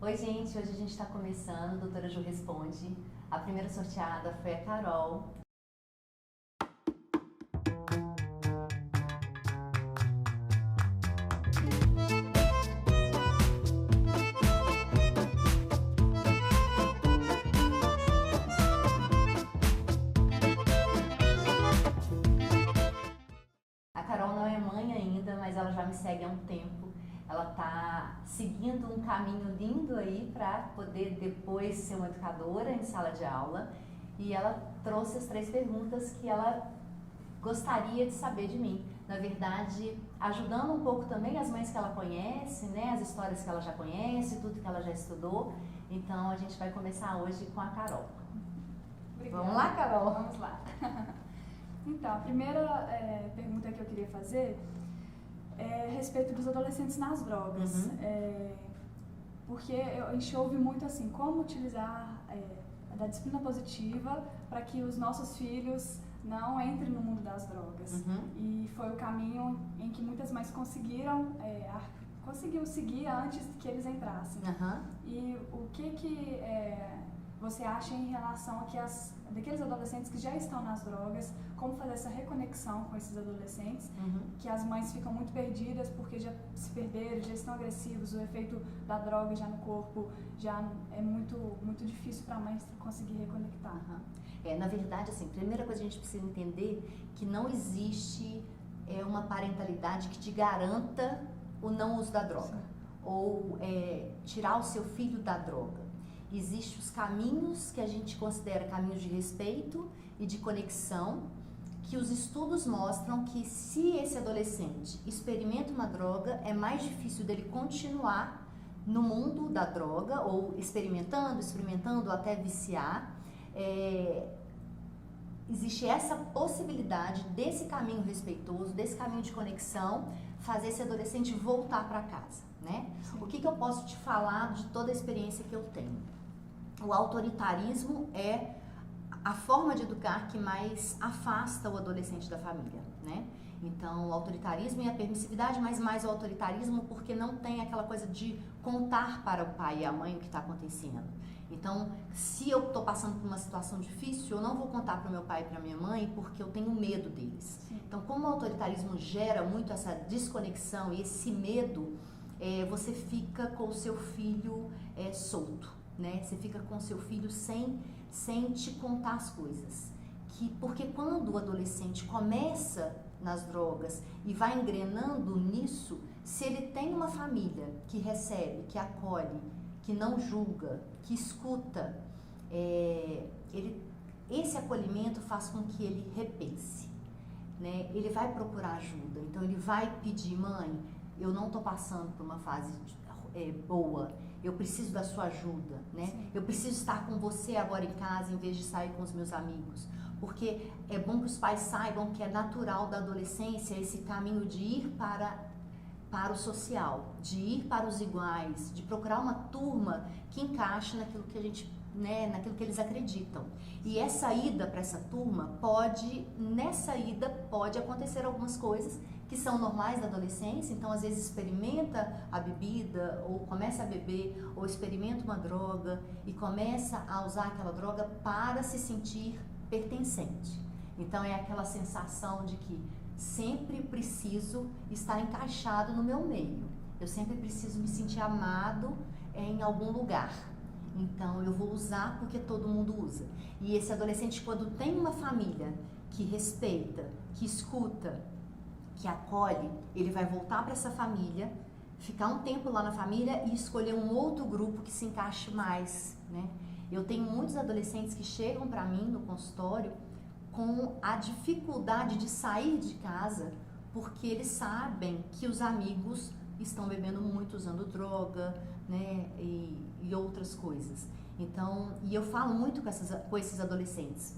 Oi, gente, hoje a gente está começando, Doutora Ju Responde. A primeira sorteada foi a Carol. A Carol não é mãe ainda, mas ela já me segue há um tempo. Ela está seguindo um caminho lindo aí para poder depois ser uma educadora em sala de aula. E ela trouxe as 3 perguntas que ela gostaria de saber de mim. Na verdade, ajudando um pouco também as mães que ela conhece, né, as histórias que ela já conhece, tudo que ela já estudou. Então a gente vai começar hoje com a Carol. Obrigada. Vamos lá, Carol? Vamos lá. Então, a primeira pergunta que eu queria fazer é a respeito dos adolescentes nas drogas. Porque a gente ouve muito assim, como utilizar da disciplina positiva para que os nossos filhos não entrem no mundo das drogas. E foi o caminho em que muitas mães conseguiram seguir antes que eles entrassem. E o que você acha em relação a daqueles adolescentes que já estão nas drogas, como fazer essa reconexão com esses adolescentes, que as mães ficam muito perdidas porque já se perderam, já estão agressivos, o efeito da droga já no corpo já é muito, muito difícil para a mãe conseguir reconectar. Na verdade, assim, a primeira coisa que a gente precisa entender que não existe uma parentalidade que te garanta o não uso da droga. Sim. Ou tirar o seu filho da droga. Existem os caminhos que a gente considera caminhos de respeito e de conexão, que os estudos mostram que se esse adolescente experimenta uma droga, é mais difícil dele continuar no mundo da droga, ou experimentando até viciar. Existe essa possibilidade desse caminho respeitoso, desse caminho de conexão, fazer esse adolescente voltar para casa, né? O que eu posso te falar de toda a experiência que eu tenho? O autoritarismo é a forma de educar que mais afasta o adolescente da família, né? Então, o autoritarismo e a permissividade, mas mais o autoritarismo porque não tem aquela coisa de contar para o pai e a mãe o que está acontecendo. Então, se eu estou passando por uma situação difícil, eu não vou contar para o meu pai e para a minha mãe porque eu tenho medo deles. Sim. Então, como o autoritarismo gera muito essa desconexão e esse medo, você fica com o seu filho solto, né? Você fica com o seu filho sem te contar as coisas. Porque quando o adolescente começa nas drogas e vai engrenando nisso, se ele tem uma família que recebe, que acolhe, que não julga, que escuta, esse acolhimento faz com que ele repense, né? Ele vai procurar ajuda, então ele vai pedir: mãe, eu não estou passando por uma fase boa, eu preciso da sua ajuda, né? Sim. Eu preciso estar com você agora em casa em vez de sair com os meus amigos. Porque é bom que os pais saibam que é natural da adolescência esse caminho de ir para o social, de ir para os iguais, de procurar uma turma que encaixe naquilo que a gente, né, naquilo que eles acreditam. E essa ida para essa turma nessa ida pode acontecer algumas coisas que são normais da adolescência. Então, às vezes experimenta a bebida, ou começa a beber, ou experimenta uma droga e começa a usar aquela droga para se sentir pertencente. Então, é aquela sensação de que sempre preciso estar encaixado no meu meio. Eu sempre preciso me sentir amado em algum lugar. Então, eu vou usar porque todo mundo usa. E esse adolescente, quando tem uma família que respeita, que escuta, que acolhe, ele vai voltar para essa família, ficar um tempo lá na família e escolher um outro grupo que se encaixe mais, né? Eu tenho muitos adolescentes que chegam para mim no consultório com a dificuldade de sair de casa porque eles sabem que os amigos estão bebendo muito, usando droga, né, e outras coisas. Então, e eu falo muito com esses adolescentes: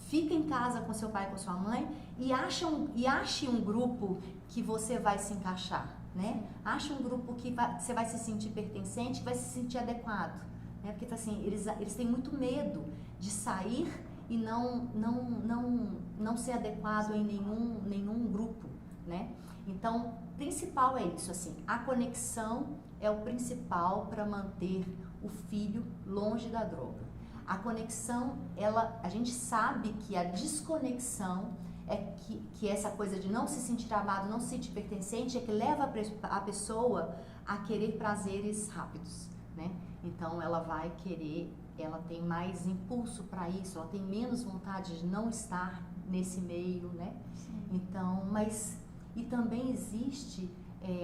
fica em casa com seu pai e com sua mãe e ache um grupo que você vai se encaixar, né? Ache um grupo que você vai se sentir pertencente, que vai se sentir adequado, né? Porque assim, eles têm muito medo de sair e não ser adequado em nenhum grupo, né? Então, principal é isso, assim, a conexão é o principal para manter o filho longe da droga. A conexão, a gente sabe que a desconexão é que essa coisa de não se sentir amado, não se sentir pertencente, é que leva a pessoa a querer prazeres rápidos, né? Então ela vai querer, ela tem mais impulso para isso, ela tem menos vontade de não estar nesse meio, né? Sim. Então, e também existe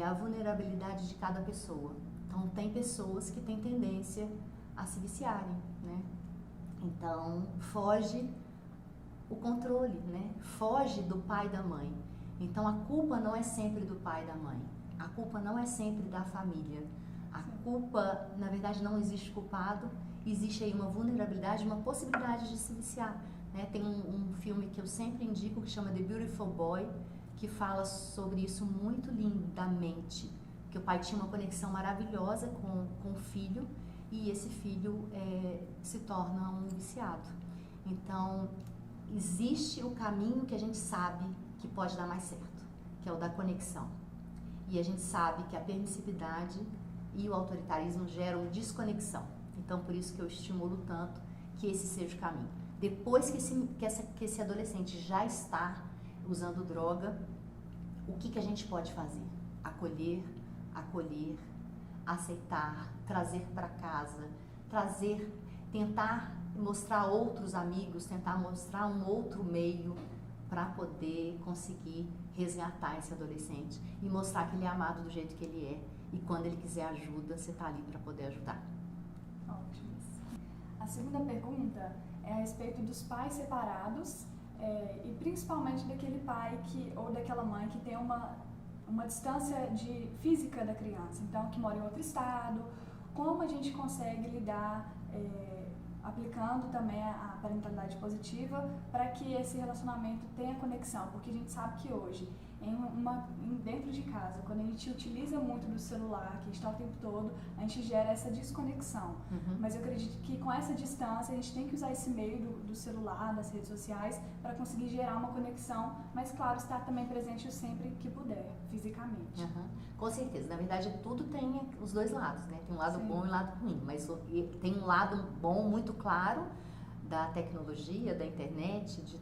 a vulnerabilidade de cada pessoa. Então tem pessoas que têm tendência a se viciarem, né? Então foge o controle, né? Foge do pai e da mãe. Então a culpa não é sempre do pai e da mãe. A culpa não é sempre da família. A culpa, na verdade, não existe culpado. Existe aí uma vulnerabilidade, uma possibilidade de se viciar, né? Tem um filme que eu sempre indico que chama The Beautiful Boy, que fala sobre isso muito lindamente. Que o pai tinha uma conexão maravilhosa com o filho e esse filho se torna um viciado. Então, existe o caminho que a gente sabe que pode dar mais certo, que é o da conexão. E a gente sabe que a permissividade e o autoritarismo geram desconexão. Então, por isso que eu estimulo tanto que esse seja o caminho. Depois que esse adolescente já está usando droga, o que a gente pode fazer? Acolher, aceitar, trazer para casa, tentar mostrar outros amigos, tentar mostrar um outro meio para poder conseguir resgatar esse adolescente e mostrar que ele é amado do jeito que ele é e quando ele quiser ajuda, você está ali para poder ajudar. Ótimo. A segunda pergunta é a respeito dos pais separados e principalmente daquele pai ou daquela mãe que tem uma distância física da criança, então que mora em outro estado. Como a gente consegue lidar aplicando também a parentalidade positiva para que esse relacionamento tenha conexão, porque a gente sabe que hoje, dentro de casa, quando a gente utiliza muito do celular, que a gente está o tempo todo, a gente gera essa desconexão. Uhum. Mas eu acredito que com essa distância, a gente tem que usar esse meio do celular, das redes sociais, para conseguir gerar uma conexão, mas claro, estar também presente sempre que puder, fisicamente. Uhum. Com certeza, na verdade tudo tem os dois lados, né? Tem um lado Sim. bom e um lado ruim, mas tem um lado bom muito claro da tecnologia, da internet, de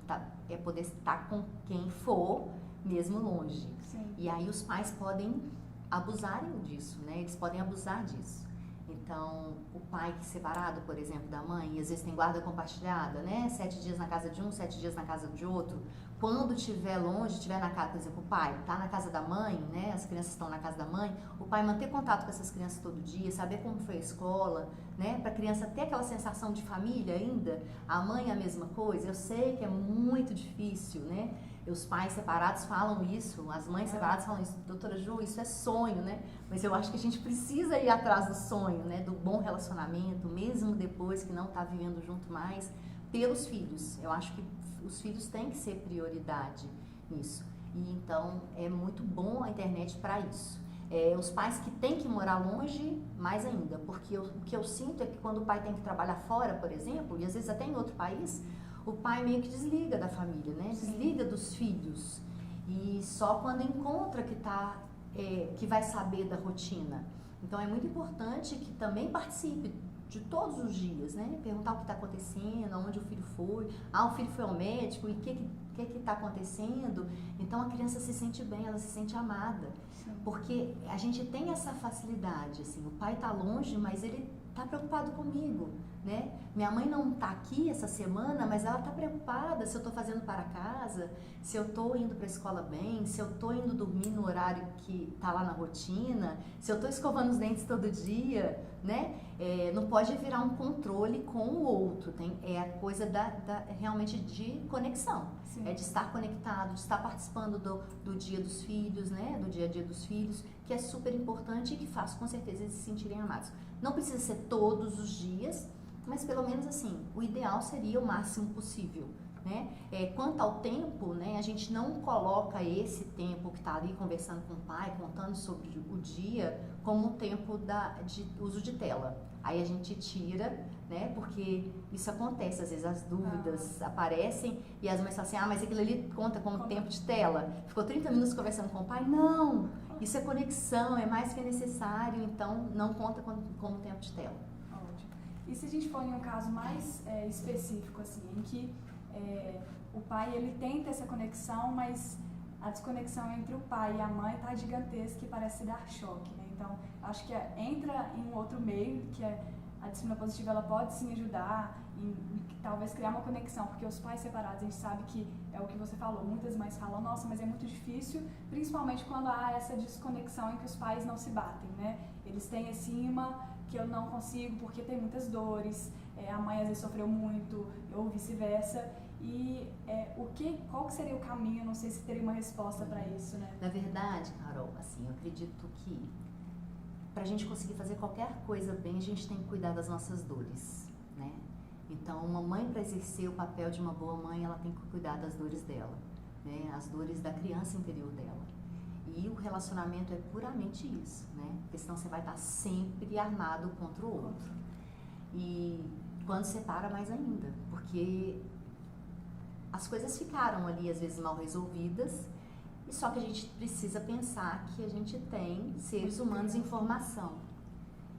poder estar com quem for, mesmo longe. Sim. E aí os pais podem abusarem disso, né? Eles podem abusar disso. Então, o pai separado, por exemplo, da mãe, e às vezes tem guarda compartilhada, né? 7 dias na casa de um, 7 dias na casa de outro. Quando estiver longe, estiver na casa, por exemplo, o pai está na casa da mãe, né? As crianças estão na casa da mãe, o pai manter contato com essas crianças todo dia, saber como foi a escola, né? Para a criança ter aquela sensação de família ainda, a mãe é a mesma coisa. Eu sei que é muito difícil, né? Os pais separados falam isso, as mães separadas falam isso. Doutora Ju, isso é sonho, né? Mas eu acho que a gente precisa ir atrás do sonho, né? Do bom relacionamento, mesmo depois que não está vivendo junto mais, pelos filhos. Eu acho que os filhos têm que ser prioridade nisso. E então é muito bom a internet para isso. Os pais que têm que morar longe, mais ainda, porque o que eu sinto é que quando o pai tem que trabalhar fora, por exemplo, e às vezes até em outro país, o pai meio que desliga da família, né? Desliga dos filhos. E só quando encontra que vai saber da rotina. Então é muito importante que também participe de todos os dias, né? Perguntar o que está acontecendo, aonde o filho foi. O filho foi ao médico, e o que está acontecendo? Então a criança se sente bem, ela se sente amada. Sim. Porque a gente tem essa facilidade, assim, o pai está longe, mas ele está preocupado comigo, né? Minha mãe não está aqui essa semana, mas ela está preocupada se eu estou fazendo para casa, se eu estou indo para a escola bem, se eu estou indo dormir no horário que está lá na rotina, se eu estou escovando os dentes todo dia, né? Não pode virar um controle com o outro, é a coisa realmente de conexão. Sim. É de estar conectado, de estar participando do dia dos filhos, né? Do dia a dia dos filhos, que é super importante e que faz com certeza eles se sentirem amados. Não precisa ser todos os dias, mas pelo menos assim, o ideal seria o máximo possível, né? Quanto ao tempo, né, a gente não coloca esse tempo que está ali conversando com o pai, contando sobre o dia, como o tempo de uso de tela. Aí a gente tira, né, porque isso acontece, às vezes as dúvidas aparecem e as mães falam assim, mas aquilo ali conta como tempo de tela. Ficou 30 minutos conversando com o pai? Não! Isso é conexão, é mais que necessário, então não conta como tempo de tela. Ótimo. E se a gente for em um caso mais específico, assim, em que o pai ele tenta essa conexão, mas a desconexão entre o pai e a mãe está gigantesca e parece dar choque, né? Então, acho que entra em um outro meio, que a disciplina positiva, ela pode sim ajudar em talvez criar uma conexão, porque os pais separados, a gente sabe que é o que você falou, muitas mães falam, nossa, mas é muito difícil, principalmente quando há essa desconexão em que os pais não se batem, né? Eles têm esse imã que eu não consigo porque tem muitas dores, a mãe às vezes sofreu muito, ou vice-versa. E qual que seria o caminho? Eu não sei se teria uma resposta para isso, né? Na verdade, Carol, assim, eu acredito que para a gente conseguir fazer qualquer coisa bem, a gente tem que cuidar das nossas dores, né? Então, uma mãe, para exercer o papel de uma boa mãe, ela tem que cuidar das dores dela, né? As dores da criança interior dela. E o relacionamento é puramente isso, né? Porque senão você vai estar sempre armado contra o outro. E quando separa, mais ainda, porque as coisas ficaram ali, às vezes, mal resolvidas, e só que a gente precisa pensar que a gente tem seres humanos em formação.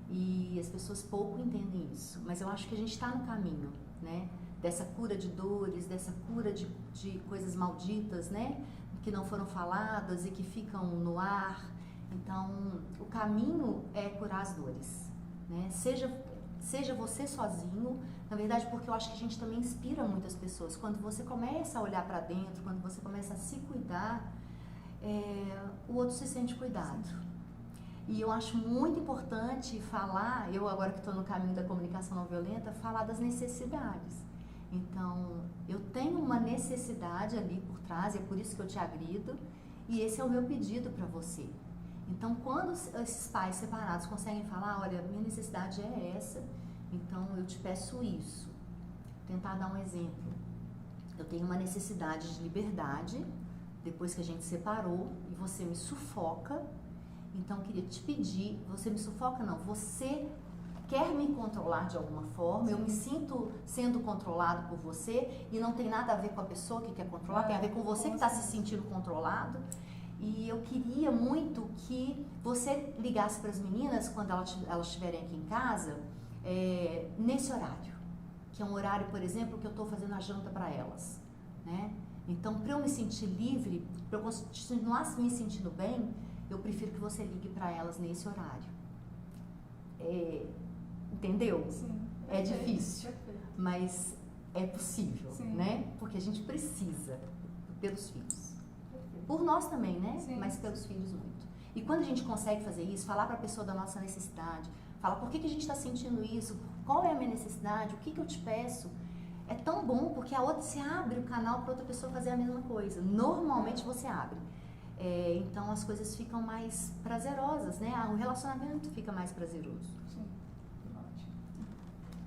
E as pessoas pouco entendem isso, mas eu acho que a gente está no caminho, né? Dessa cura de dores, dessa cura de coisas malditas, né? Que não foram faladas e que ficam no ar. Então, o caminho é curar as dores, né? Seja você sozinho, na verdade, porque eu acho que a gente também inspira muitas pessoas. Quando você começa a olhar para dentro, quando você começa a se cuidar, o outro se sente cuidado. E eu acho muito importante falar, eu agora que estou no caminho da comunicação não violenta, falar das necessidades. Então, eu tenho uma necessidade ali por trás, e é por isso que eu te agrido, e esse é o meu pedido para você. Então, quando esses pais separados conseguem falar, olha, minha necessidade é essa, então eu te peço isso. Vou tentar dar um exemplo. Eu tenho uma necessidade de liberdade, depois que a gente separou, e você me sufoca, então eu queria te pedir, você me sufoca não, você quer me controlar de alguma forma, eu me sinto sendo controlado por você, e não tem nada a ver com a pessoa que quer controlar, tem a ver com você que está se sentindo controlado. E eu queria muito que você ligasse para as meninas, quando elas estiverem aqui em casa, nesse horário. Que é um horário, por exemplo, que eu estou fazendo a janta para elas, né? Então, para eu me sentir livre, para eu continuar me sentindo bem, eu prefiro que você ligue para elas nesse horário. Entendeu? Sim. É difícil, Perfeito. mas é possível, Sim. né? Porque a gente precisa, pelos filhos. Por nós também, né? Sim. Mas pelos filhos muito. E quando a gente consegue fazer isso, falar para a pessoa da nossa necessidade, falar por que a gente está sentindo isso, qual é a minha necessidade, o que eu te peço, é tão bom porque a outra se abre o canal para outra pessoa fazer a mesma coisa. Normalmente você abre. Então as coisas ficam mais prazerosas, né? O relacionamento fica mais prazeroso. Sim, ótimo.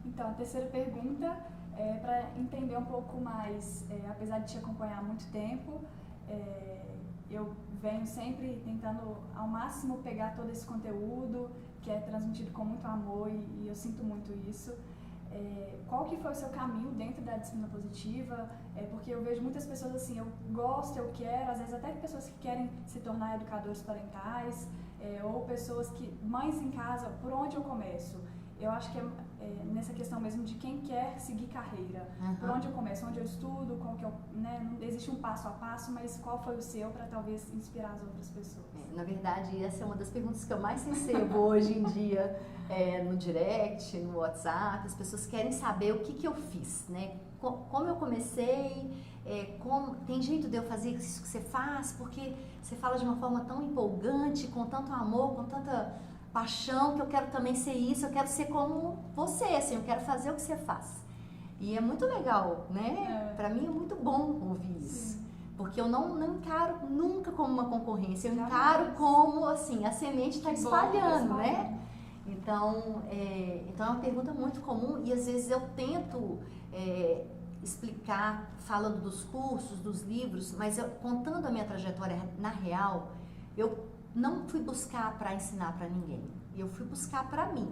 Então, a terceira pergunta é para entender um pouco mais, apesar de te acompanhar há muito tempo, eu venho sempre tentando ao máximo pegar todo esse conteúdo que é transmitido com muito amor e eu sinto muito isso. Qual que foi o seu caminho dentro da disciplina positiva? Porque eu vejo muitas pessoas assim, eu gosto, eu quero, às vezes até pessoas que querem se tornar educadores parentais, ou pessoas que, mães em casa, por onde eu começo? Eu acho que nessa questão mesmo de quem quer seguir carreira. Uhum. Por onde eu começo, onde eu estudo, qual que né? Não existe um passo a passo, mas qual foi o seu para talvez inspirar as outras pessoas? Na verdade, essa é uma das perguntas que eu mais recebo hoje em dia no direct, no WhatsApp. As pessoas querem saber o que eu fiz, né? Como eu comecei, tem jeito de eu fazer isso que você faz, porque você fala de uma forma tão empolgante, com tanto amor, com tanta paixão, que eu quero também ser isso, eu quero ser como você, assim, eu quero fazer o que você faz. E é muito legal, né? Pra mim é muito bom ouvir isso. Sim. Porque eu não encaro nunca como uma concorrência, eu encaro como, assim, a semente está espalhando, né? Então, é uma pergunta muito comum e às vezes eu tento explicar, falando dos cursos, dos livros, mas contando a minha trajetória na real, eu não fui buscar para ensinar para ninguém, eu fui buscar para mim.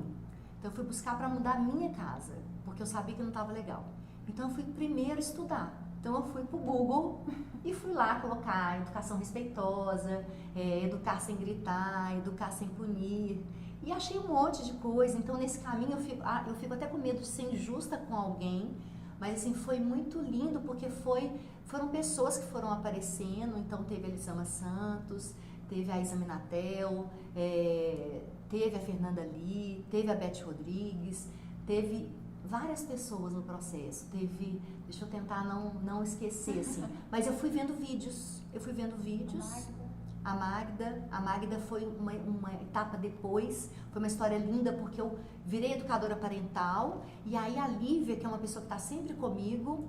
Então eu fui buscar para mudar a minha casa, porque eu sabia que não estava legal. Então eu fui primeiro estudar. Então eu fui pro Google e fui lá colocar educação respeitosa, educar sem gritar, educar sem punir. E achei um monte de coisa. Então nesse caminho eu fico até com medo de ser injusta com alguém, mas assim, foi muito lindo porque foram pessoas que foram aparecendo. Então teve a Elisama Santos, teve a Isa Minatel, teve a Fernanda Lee, teve a Beth Rodrigues, teve várias pessoas no processo. Deixa eu tentar não esquecer, assim. Mas eu fui vendo vídeos. A Magda foi uma etapa depois. Foi uma história linda porque eu virei educadora parental. E aí a Lívia, que é uma pessoa que está sempre comigo,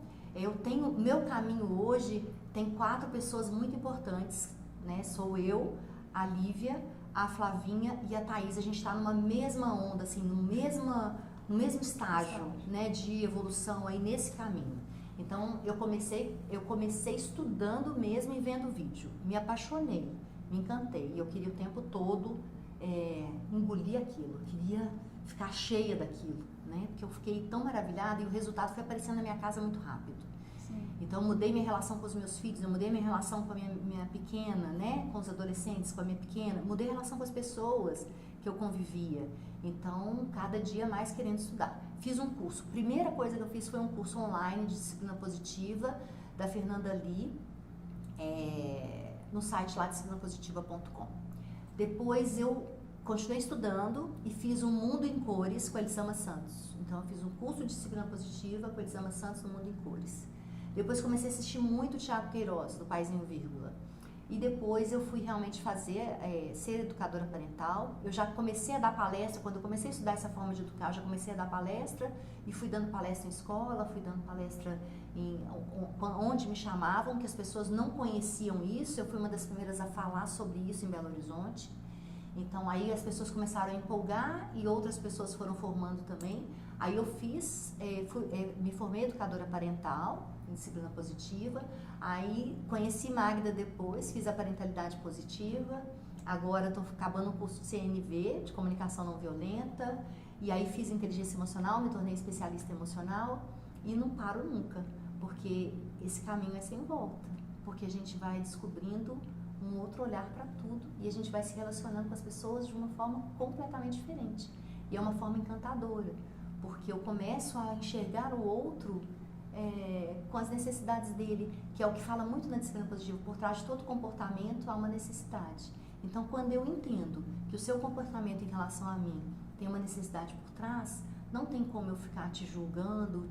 meu caminho hoje tem 4 pessoas muito importantes, né? Sou eu, a Lívia, a Flavinha e a Thaís. A gente está numa mesma onda, assim, no mesmo estágio, né, de evolução aí nesse caminho. Então eu comecei estudando mesmo e vendo vídeo. Me apaixonei, me encantei. E eu queria o tempo todo engolir aquilo, queria ficar cheia daquilo, né? Porque eu fiquei tão maravilhada e o resultado foi aparecendo na minha casa muito rápido. Sim. Então eu mudei minha relação com os meus filhos, eu mudei minha relação com a minha pequena, né? Com os adolescentes, com a minha pequena, mudei a relação com as pessoas que eu convivia. Então, cada dia mais querendo estudar. Fiz um curso. Primeira coisa que eu fiz foi um curso online de disciplina positiva da Fernanda Lee, no site lá disciplinapositiva.com. Depois eu continuei estudando e fiz um Mundo em Cores com a Elisama Santos. Então, eu fiz um curso de disciplina positiva com a Elisama Santos no Mundo em Cores. Depois comecei a assistir muito o Thiago Queiroz, do Paizinho Vírgula. E depois eu fui realmente ser educadora parental. Eu já comecei a dar palestra, quando eu comecei a estudar essa forma de educar, eu já comecei a dar palestra e fui dando palestra em escola, fui dando palestra onde me chamavam, que as pessoas não conheciam isso. Eu fui uma das primeiras a falar sobre isso em Belo Horizonte. Então aí as pessoas começaram a empolgar e outras pessoas foram formando também. Aí eu me formei educadora parental, em disciplina positiva, aí conheci Magda depois, fiz a parentalidade positiva, agora estou acabando o curso de CNV, de comunicação não violenta, e aí fiz inteligência emocional, me tornei especialista emocional e não paro nunca, porque esse caminho é sem volta, porque a gente vai descobrindo um outro olhar para tudo e a gente vai se relacionando com as pessoas de uma forma completamente diferente, e é uma forma encantadora, porque eu começo a enxergar o outro com as necessidades dele, que é o que fala muito na disciplina positiva. Por trás de todo comportamento há uma necessidade. Então, quando eu entendo que o seu comportamento em relação a mim tem uma necessidade por trás, não tem como eu ficar te julgando,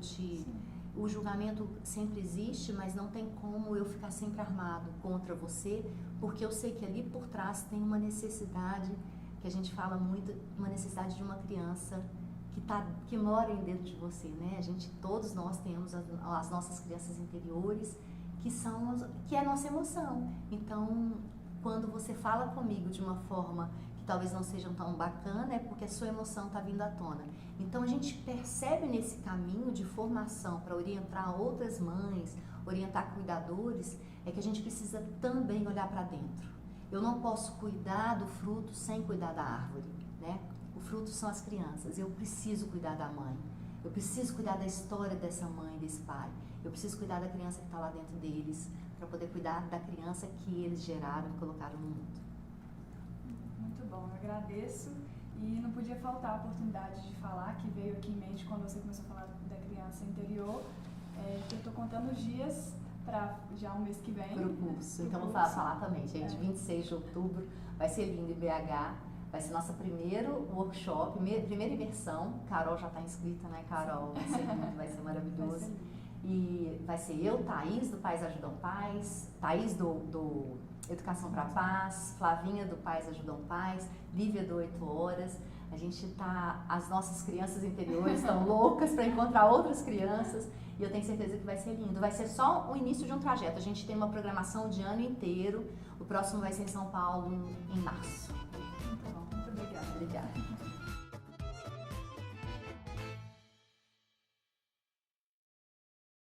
o julgamento sempre existe, mas não tem como eu ficar sempre armado contra você, porque eu sei que ali por trás tem uma necessidade, que a gente fala muito, uma necessidade de uma criança que mora dentro de você, né? Todos nós temos as nossas crianças interiores, que é a nossa emoção. Então, quando você fala comigo de uma forma que talvez não seja tão bacana, é porque a sua emoção está vindo à tona. Então, a gente percebe nesse caminho de formação para orientar outras mães, orientar cuidadores, é que a gente precisa também olhar para dentro. Eu não posso cuidar do fruto sem cuidar da árvore, né? O fruto são as crianças. Eu preciso cuidar da mãe. Eu preciso cuidar da história dessa mãe, desse pai. Eu preciso cuidar da criança que está lá dentro deles, para poder cuidar da criança que eles geraram e colocaram no mundo. Muito bom, eu agradeço. E não podia faltar a oportunidade de falar, que veio aqui em mente quando você começou a falar da criança interior, que eu estou contando os dias para já o mês que vem. Para o curso. Então vou falar também, gente. 26 de outubro, vai ser lindo em BH. Vai ser nosso primeiro workshop, primeira imersão. Carol já está inscrita, né, Carol? Vai ser lindo, vai ser maravilhoso. E vai ser eu, Thaís, do Pais Ajudam Pais, Thaís do Educação para a Paz, Flavinha do Pais Ajudam Pais, Lívia do 8 Horas. As nossas crianças interiores estão loucas para encontrar outras crianças e eu tenho certeza que vai ser lindo. Vai ser só o início de um trajeto. A gente tem uma programação de ano inteiro. O próximo vai ser em São Paulo em março. Muito bom, muito obrigada. Obrigada.